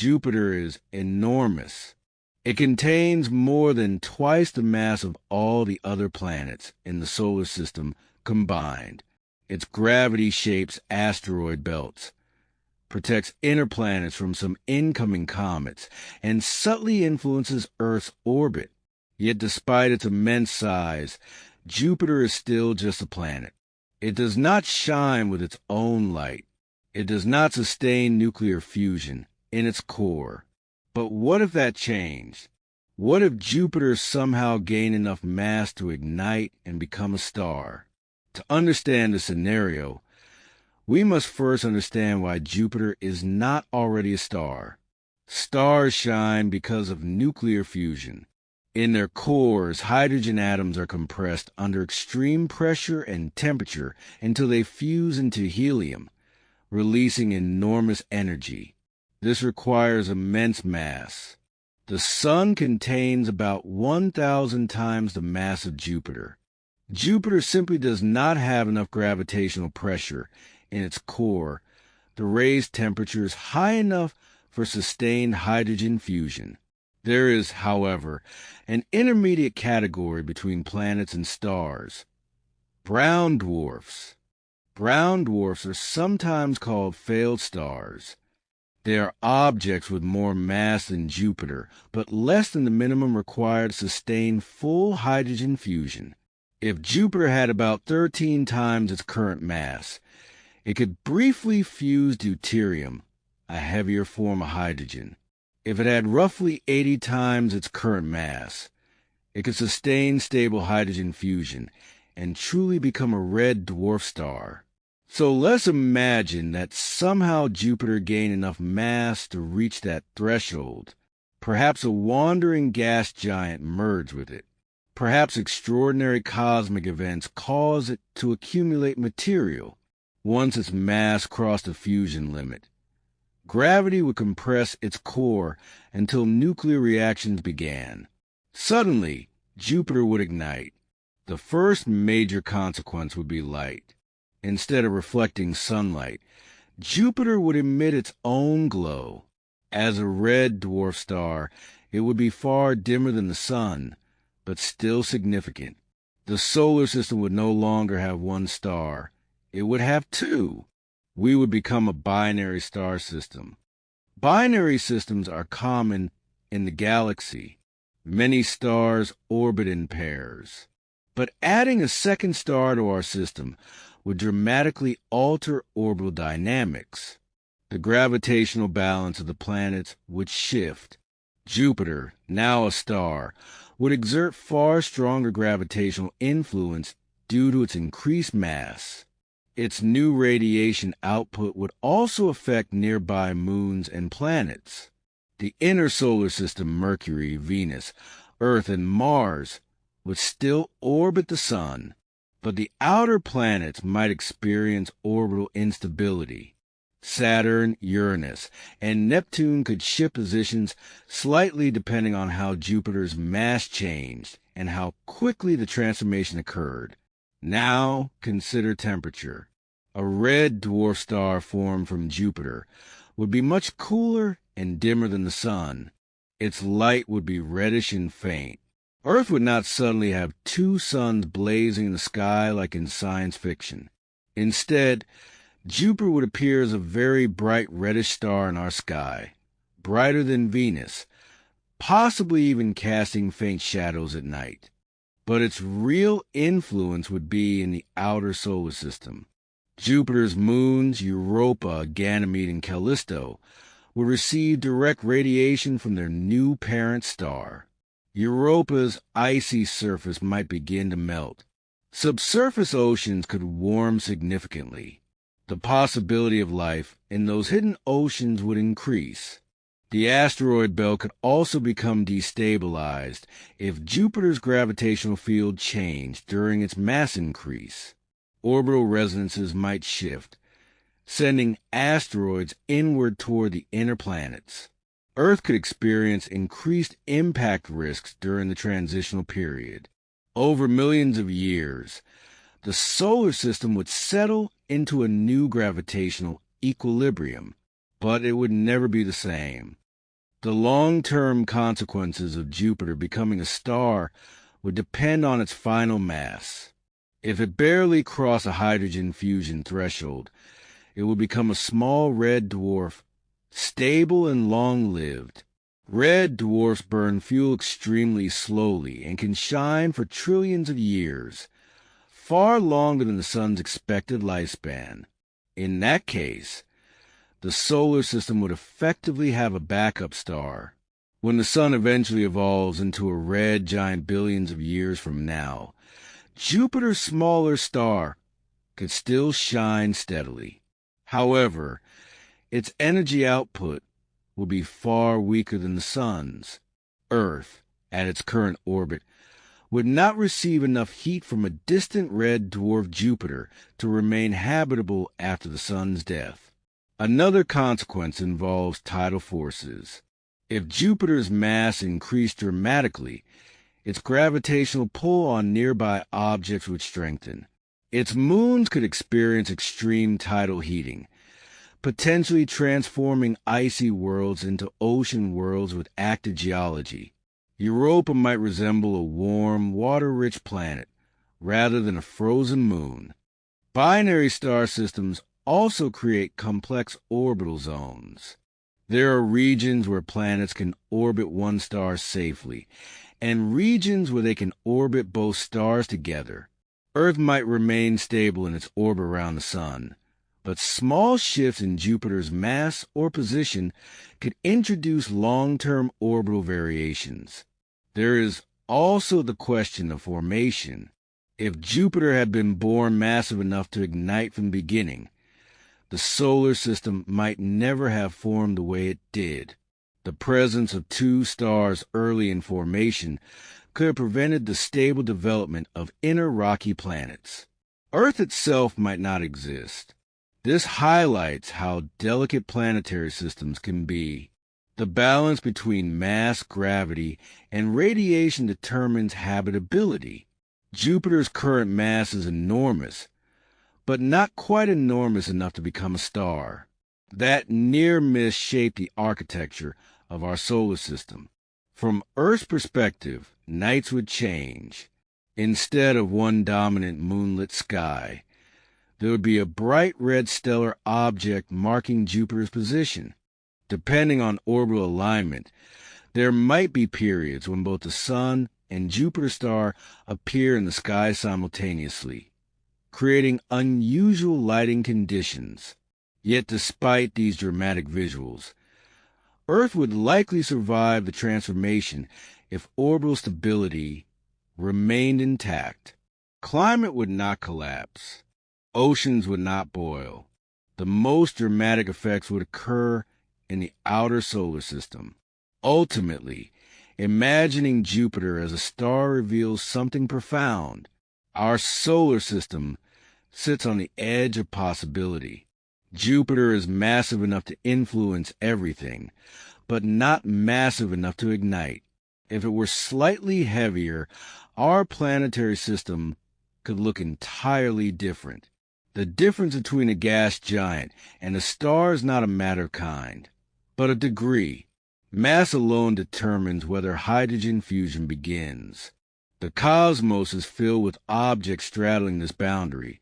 Jupiter is enormous. It contains more than twice the mass of all the other planets in the solar system combined. Its gravity shapes asteroid belts, protects inner planets from some incoming comets, and subtly influences Earth's orbit. Yet despite its immense size, Jupiter is still just a planet. It does not shine with its own light. It does not sustain nuclear fusion in its core. But what if that changed? What if Jupiter somehow gained enough mass to ignite and become a star? To understand the scenario, we must first understand why Jupiter is not already a star. Stars shine because of nuclear fusion. In their cores, hydrogen atoms are compressed under extreme pressure and temperature until they fuse into helium, releasing enormous energy. This requires immense mass. The Sun contains about 1,000 times the mass of Jupiter. Jupiter simply does not have enough gravitational pressure in its core to raise temperatures high enough for sustained hydrogen fusion. There is, however, an intermediate category between planets and stars: brown dwarfs. Brown dwarfs are sometimes called failed stars. They are objects with more mass than Jupiter, but less than the minimum required to sustain full hydrogen fusion. If Jupiter had about 13 times its current mass, it could briefly fuse deuterium, a heavier form of hydrogen. If it had roughly 80 times its current mass, it could sustain stable hydrogen fusion and truly become a red dwarf star. So let's imagine that somehow Jupiter gained enough mass to reach that threshold. Perhaps a wandering gas giant merged with it. Perhaps extraordinary cosmic events cause it to accumulate material. Once its mass crossed the fusion limit, gravity would compress its core until nuclear reactions began. Suddenly, Jupiter would ignite. The first major consequence would be light. Instead of reflecting sunlight, Jupiter would emit its own glow. As a red dwarf star, it would be far dimmer than the sun, but still significant. The solar system would no longer have one star. It would have two. We would become a binary star system. Binary systems are common in the galaxy. Many stars orbit in pairs. But adding a second star to our system would dramatically alter orbital dynamics. The gravitational balance of the planets would shift. Jupiter, now a star, would exert far stronger gravitational influence due to its increased mass. Its new radiation output would also affect nearby moons and planets. The inner solar system, Mercury, Venus, Earth, and Mars, would still orbit the Sun, but the outer planets might experience orbital instability. Saturn, Uranus, and Neptune could shift positions slightly depending on how Jupiter's mass changed and how quickly the transformation occurred. Now consider temperature. A red dwarf star formed from Jupiter would be much cooler and dimmer than the Sun. Its light would be reddish and faint. Earth would not suddenly have two suns blazing in the sky like in science fiction. Instead, Jupiter would appear as a very bright reddish star in our sky, brighter than Venus, possibly even casting faint shadows at night. But its real influence would be in the outer solar system. Jupiter's moons, Europa, Ganymede, and Callisto, would receive direct radiation from their new parent star. Europa's icy surface might begin to melt. Subsurface oceans could warm significantly. The possibility of life in those hidden oceans would increase. The asteroid belt could also become destabilized if Jupiter's gravitational field changed during its mass increase. Orbital resonances might shift, sending asteroids inward toward the inner planets. Earth could experience increased impact risks during the transitional period. Over millions of years, the solar system would settle into a new gravitational equilibrium, but it would never be the same. The long-term consequences of Jupiter becoming a star would depend on its final mass. If it barely crossed a hydrogen fusion threshold, it would become a small red dwarf, stable and long-lived. Red dwarfs burn fuel extremely slowly and can shine for trillions of years, far longer than the sun's expected lifespan. In that case, the solar system would effectively have a backup star. When the sun eventually evolves into a red giant billions of years from now, Jupiter's smaller star could still shine steadily. However, its energy output will be far weaker than the sun's. Earth, at its current orbit, would not receive enough heat from a distant red dwarf Jupiter to remain habitable after the sun's death. Another consequence involves tidal forces. If Jupiter's mass increased dramatically, its gravitational pull on nearby objects would strengthen. Its moons could experience extreme tidal heating, potentially transforming icy worlds into ocean worlds with active geology. Europa might resemble a warm, water-rich planet rather than a frozen moon. Binary star systems also create complex orbital zones. There are regions where planets can orbit one star safely, and regions where they can orbit both stars together. Earth might remain stable in its orbit around the sun, but small shifts in Jupiter's mass or position could introduce long-term orbital variations. There is also the question of formation. If Jupiter had been born massive enough to ignite from the beginning, the solar system might never have formed the way it did. The presence of two stars early in formation could have prevented the stable development of inner rocky planets. Earth itself might not exist. This highlights how delicate planetary systems can be. The balance between mass, gravity, and radiation determines habitability. Jupiter's current mass is enormous, but not quite enormous enough to become a star. That near miss shaped the architecture of our solar system. From Earth's perspective, nights would change. Instead of one dominant moonlit sky, there would be a bright red stellar object marking Jupiter's position. Depending on orbital alignment, there might be periods when both the Sun and Jupiter's star appear in the sky simultaneously, creating unusual lighting conditions. Yet despite these dramatic visuals, Earth would likely survive the transformation if orbital stability remained intact. Climate would not collapse. Oceans would not boil. The most dramatic effects would occur in the outer solar system. Ultimately, imagining Jupiter as a star reveals something profound. Our solar system sits on the edge of possibility. Jupiter is massive enough to influence everything, but not massive enough to ignite. If it were slightly heavier, our planetary system could look entirely different. The difference between a gas giant and a star is not a matter of kind, but of degree. Mass alone determines whether hydrogen fusion begins. The cosmos is filled with objects straddling this boundary: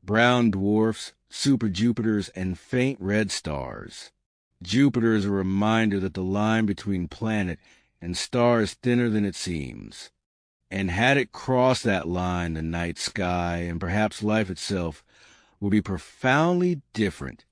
brown dwarfs, super-Jupiters, and faint red stars. Jupiter is a reminder that the line between planet and star is thinner than it seems. And had it crossed that line, the night sky, and perhaps life itself, would be profoundly different.